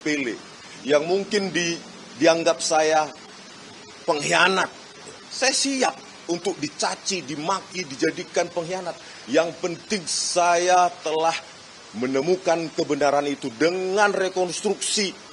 sepele, yang mungkin dianggap saya pengkhianat. Saya siap untuk dicaci, dimaki, dijadikan pengkhianat. Yang penting saya telah menemukan kebenaran itu dengan rekonstruksi.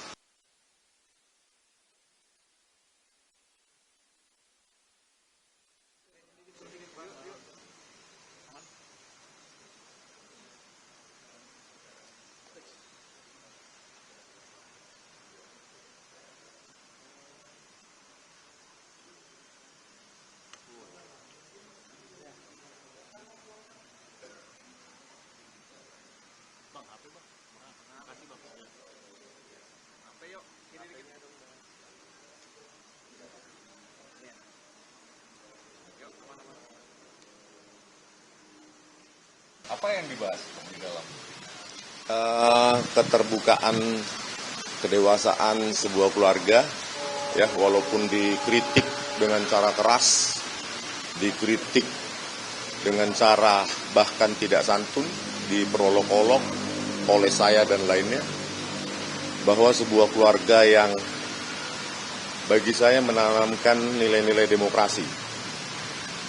Apa yang dibahas di dalam? Keterbukaan, kedewasaan sebuah keluarga, ya, walaupun dikritik dengan cara keras, dikritik dengan cara bahkan tidak santun, diperolok-olok oleh saya dan lainnya, bahwa sebuah keluarga yang bagi saya menanamkan nilai-nilai demokrasi.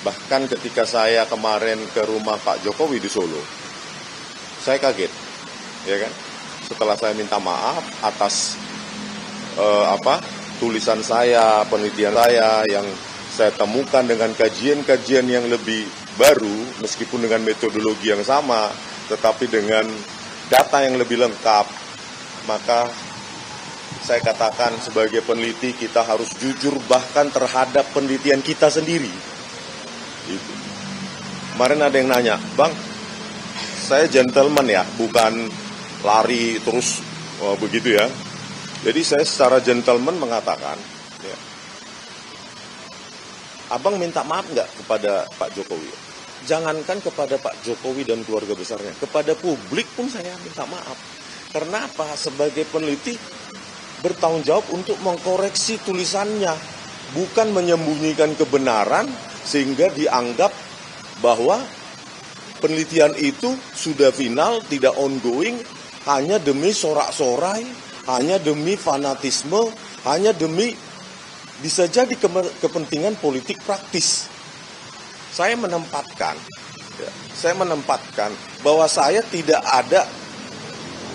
Bahkan ketika saya kemarin ke rumah Pak Jokowi di Solo, saya kaget, ya kan? Setelah saya minta maaf atas tulisan saya, penelitian saya yang saya temukan dengan kajian-kajian yang lebih baru, meskipun dengan metodologi yang sama, tetapi dengan data yang lebih lengkap, maka saya katakan sebagai peneliti kita harus jujur bahkan terhadap penelitian kita sendiri. Itu. Kemarin ada yang nanya, Bang, saya gentleman ya, bukan lari terus begitu ya. Jadi saya secara gentleman mengatakan, ya, Abang minta maaf nggak kepada Pak Jokowi? Jangankan kepada Pak Jokowi dan keluarga besarnya, kepada publik pun saya minta maaf. Karena apa? Sebagai peneliti bertanggung jawab untuk mengkoreksi tulisannya, bukan menyembunyikan kebenaran sehingga dianggap bahwa penelitian itu sudah final, tidak ongoing, hanya demi sorak-sorai, hanya demi fanatisme, hanya demi bisa jadi kepentingan politik praktis. Saya menempatkan bahwa saya tidak ada,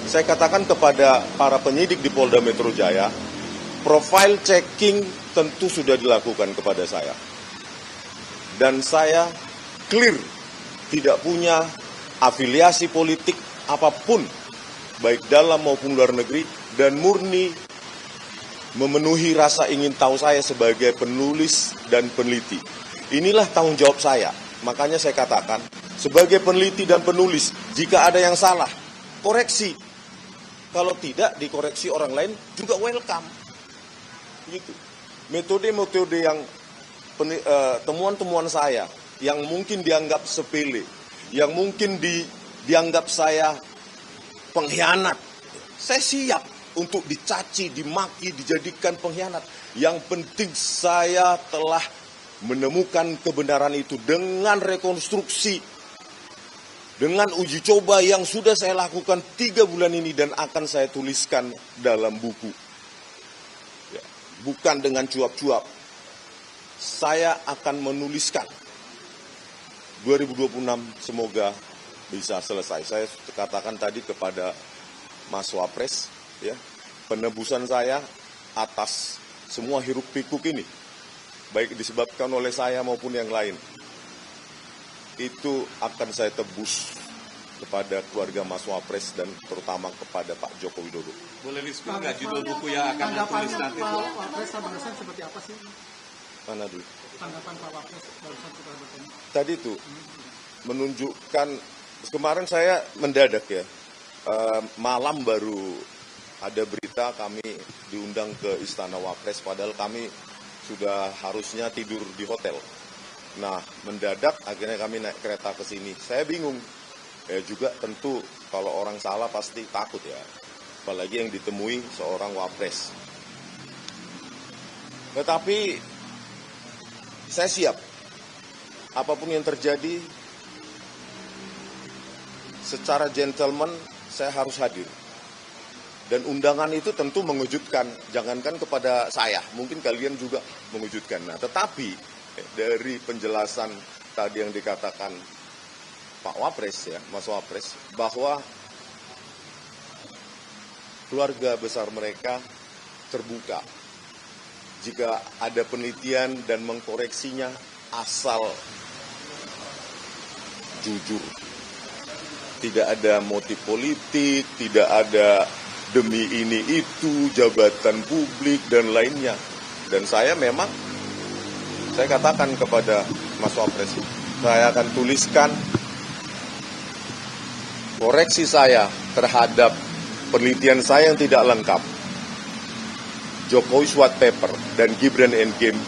saya katakan kepada para penyidik di Polda Metro Jaya, profile checking tentu sudah dilakukan kepada saya. Dan saya clear, tidak punya afiliasi politik apapun, baik dalam maupun luar negeri, dan murni memenuhi rasa ingin tahu saya sebagai penulis dan peneliti. Inilah tanggung jawab saya. Makanya saya katakan, sebagai peneliti dan penulis, jika ada yang salah, koreksi. Kalau tidak, dikoreksi orang lain juga welcome. Gitu. Metode-metode yang temuan-temuan saya yang mungkin dianggap sepele, yang mungkin dianggap saya pengkhianat, saya siap untuk dicaci, dimaki, dijadikan pengkhianat. Yang penting saya telah menemukan kebenaran itu dengan rekonstruksi, dengan uji coba yang sudah saya lakukan 3 bulan ini dan akan saya tuliskan dalam buku. Ya, bukan dengan cuap-cuap. Saya akan menuliskan 2026 semoga bisa selesai. Saya katakan tadi kepada Mas Wapres, ya, penebusan saya atas semua hiruk pikuk ini, baik disebabkan oleh saya maupun yang lain, itu akan saya tebus kepada keluarga Mas Wapres dan terutama kepada Pak Joko Widodo. Boleh di-spill nggak judul buku yang akan ditulis nanti? Pak Wapres barusan seperti apa sih? Mana dulu? Tanggapan Pak Wapres barusan kita bertemu. Tadi itu menunjukkan, kemarin saya mendadak ya, malam baru ada berita kami diundang ke Istana Wapres, padahal kami sudah harusnya tidur di hotel. Nah, mendadak akhirnya kami naik kereta ke sini. Saya bingung. Ya juga tentu kalau orang salah pasti takut ya. Apalagi yang ditemui seorang Wapres. Tetapi saya siap. Apapun yang terjadi, secara gentleman saya harus hadir. Dan undangan itu tentu mengejutkan, jangankan kepada saya, mungkin kalian juga mengejutkan. Nah, tetapi dari penjelasan tadi yang dikatakan Pak Wapres ya, Mas Wapres, bahwa keluarga besar mereka terbuka jika ada penelitian dan mengkoreksinya asal jujur. Tidak ada motif politik, tidak ada demi ini itu, jabatan publik dan lainnya. Dan saya memang, saya katakan kepada Mas Wapres, saya akan tuliskan koreksi saya terhadap penelitian saya yang tidak lengkap, Jokowi White Paper dan Gibran Endgame,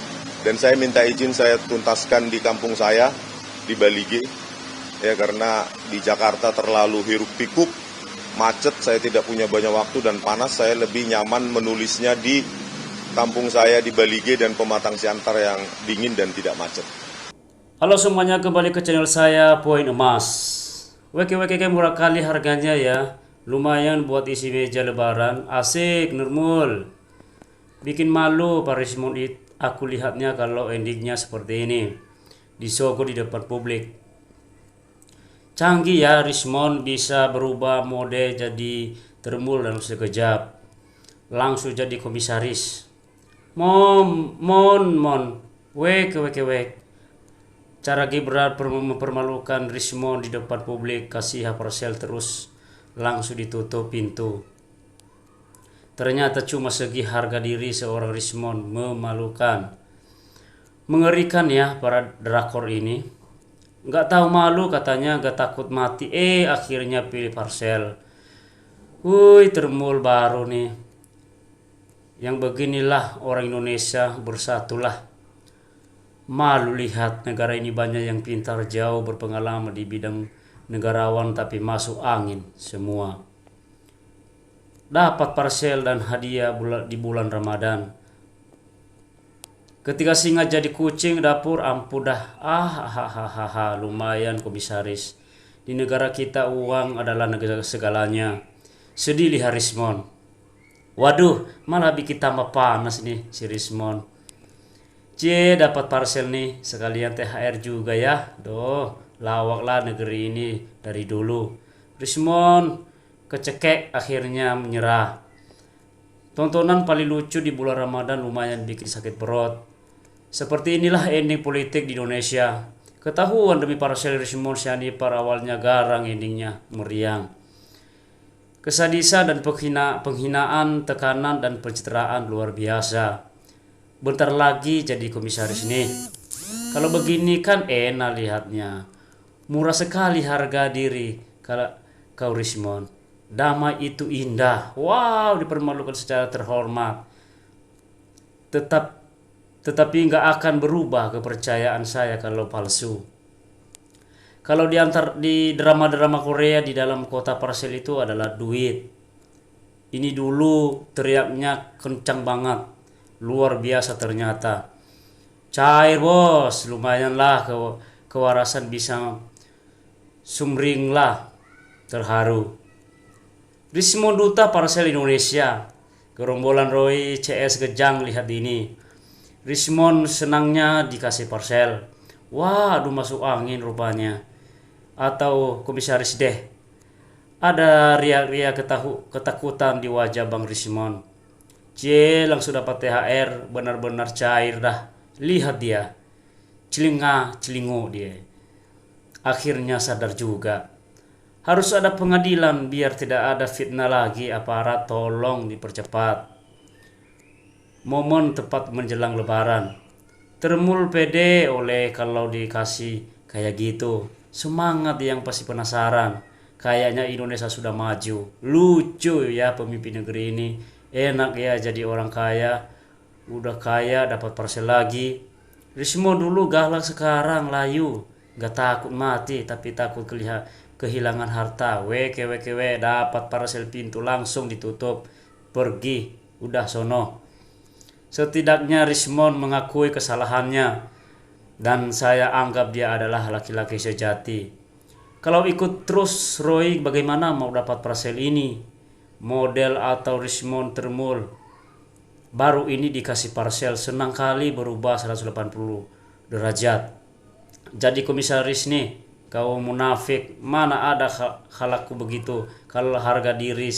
dan saya minta izin saya tuntaskan di kampung saya, di Balige, ya karena di Jakarta terlalu hiruk pikuk, macet, saya tidak punya banyak waktu dan panas, saya lebih nyaman menulisnya di kampung saya di Balige dan Pematang Siantar yang dingin dan tidak macet. Halo semuanya, kembali ke channel saya Poin Emas. WKWK murah kali harganya ya, lumayan buat isi meja lebaran, asik Nurmul. Bikin malu Pak Rismon, aku lihatnya kalau endingnya seperti ini, disogok di depan publik. Canggih ya Rismon, bisa berubah mode jadi Termul dalam sekejap, langsung jadi komisaris. Wek. Cara Gibran mempermalukan Rismon di depan publik, kasih Parsel terus langsung ditutup pintu. Ternyata cuma segi harga diri seorang Rismon, memalukan. Mengerikan ya para drakor ini. Nggak tahu malu katanya, nggak takut mati. Akhirnya pilih Parsel. Termul baru nih. Yang beginilah orang Indonesia, bersatulah. Malu lihat negara ini banyak yang pintar, jauh berpengalaman di bidang negarawan, tapi masuk angin semua. Dapat Parsel dan hadiah di bulan Ramadan. Ketika singa jadi kucing dapur, ampun dah. Lumayan komisaris. Di negara kita uang adalah negara segalanya. Sedih lihat Rismon. Waduh, malah bikin tambah panas nih si Rismon. Dapat Parsel nih, sekalian THR juga ya. Lawaklah negeri ini dari dulu. Rismon kecekek, akhirnya menyerah. Tontonan paling lucu di bulan Ramadan lumayan bikin sakit perut. Seperti inilah ending politik di Indonesia. Ketahuan demi Parsel Rismon Sianipar, awalnya garang, endingnya meriang. Kesadisan dan penghinaan, tekanan dan pencitraan luar biasa. Bentar lagi jadi komisaris nih. Kalau begini kan enak lihatnya. Murah sekali harga diri kalau kau Rismon. Damai itu indah. Wow, dipermalukan secara terhormat. Tetapi nggak akan berubah kepercayaan saya kalau palsu. Kalau di drama-drama Korea, di dalam kota Parsel itu adalah duit. Ini dulu teriaknya kencang banget. Luar biasa ternyata. Cair bos, lumayan lah kewarasan bisa sumring lah. Terharu. Rismon duta Parsel Indonesia. Gerombolan Roy CS Gejang lihat ini. Rismon senangnya dikasih Parsel. Waduh, masuk angin rupanya. Atau komisaris deh. Ada riak-riak ketakutan di wajah Bang Rismon. Langsung dapat THR, benar-benar cair dah. Lihat dia. Celingu dia. Akhirnya sadar juga. Harus ada pengadilan biar tidak ada fitnah lagi. Aparat tolong dipercepat. Momen tepat menjelang lebaran. Termul pede oleh kalau dikasih kayak gitu. Semangat yang pasti penasaran. Kayaknya Indonesia sudah maju. Lucu ya pemimpin negeri ini. Enak ya jadi orang kaya. Udah kaya dapat Parsel lagi. Rismon dulu galak, sekarang layu. Gak takut mati tapi takut kehilangan harta. WKWKW dapat Parsel, pintu langsung ditutup. Pergi, udah sono. Setidaknya Rismon mengakui kesalahannya. Dan saya anggap dia adalah laki-laki sejati. Kalau ikut terus Roy, bagaimana mau dapat Parsel ini? model atau Richmond Thermal baru ini dikasih parcel, senang kali berubah 180 derajat. Jadi komisaris nih, kau munafik, mana ada halaku begitu kalau harga diri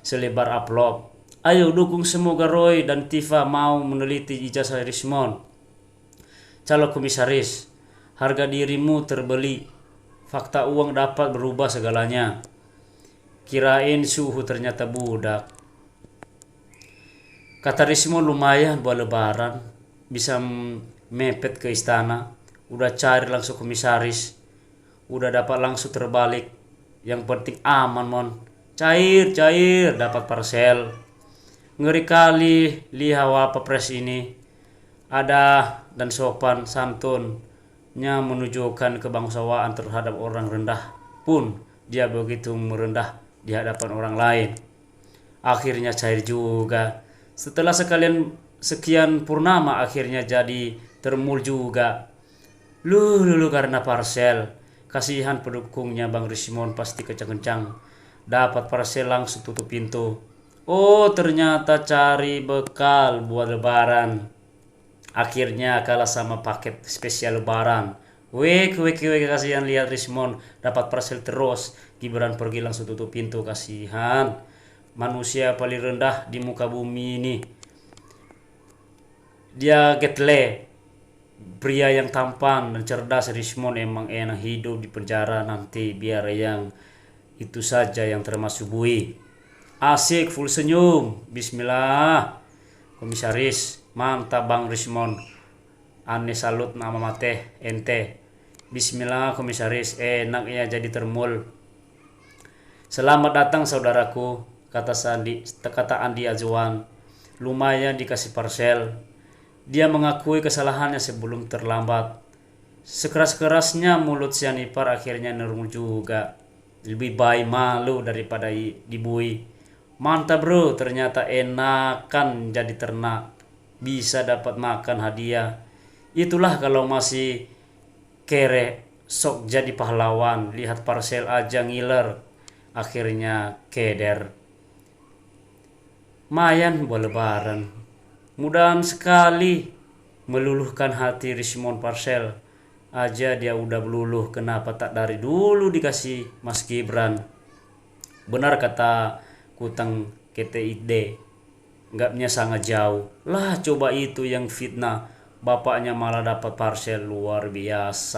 selebar upload. Ayo dukung semoga Roy dan Tifa mau meneliti ijazah Richmond. Calon komisaris, harga dirimu terbeli, fakta uang dapat berubah segalanya. Kirain suhu ternyata budak. Kata Richmond lumayan buat lebaran, bisa mepet ke istana. Udah cari langsung komisaris, udah dapat langsung terbalik. Yang penting aman mon, cair dapat parcel. Ngeri kali lihat apa pres ini, ada dan sopan santunnya menunjukkan kebangsaan terhadap orang rendah pun dia begitu merendah di hadapan orang lain. Akhirnya cair juga. Setelah sekian purnama akhirnya jadi termul juga. Lulu karena parcel. Kasihan pendukungnya Bang Richmond pasti kencang-kencang. Dapat parcel langsung tutup pintu. Oh ternyata cari bekal buat lebaran. Akhirnya kalah sama paket spesial lebaran. Wek kasihan lihat Richmond dapat parcel terus. Gibran pergi langsung tutup pintu, kasihan. Manusia paling rendah di muka bumi ini. Dia Getle, pria yang tampan dan cerdas. Richmond emang enak hidup di penjara nanti, biar yang itu saja yang termasuk bui. Asik full senyum. Bismillah. Komisaris, mantap Bang Richmond. Aneh salut nama mate ente. Bismillah komisaris, enak ya jadi termul. Selamat datang saudaraku, kata Andi Azwan. Lumayan dikasih parcel. Dia mengakui kesalahannya sebelum terlambat. Sekeras-kerasnya mulut si Anipar akhirnya nerung juga. Lebih baik malu daripada dibui. Mantap bro, ternyata enakan jadi ternak. Bisa dapat makan hadiah. Itulah kalau masih kere, sok jadi pahlawan. Lihat parcel aja ngiler. Akhirnya keder. Mayan buat lebaran. Mudahan sekali meluluhkan hati Richmond parcel. Aja dia udah meluluh, kenapa tak dari dulu dikasih Mas Gibran. Benar kata Kutang KTID, nggaknya sangat jauh. Lah coba itu yang fitnah, bapaknya malah dapat parcel, luar biasa.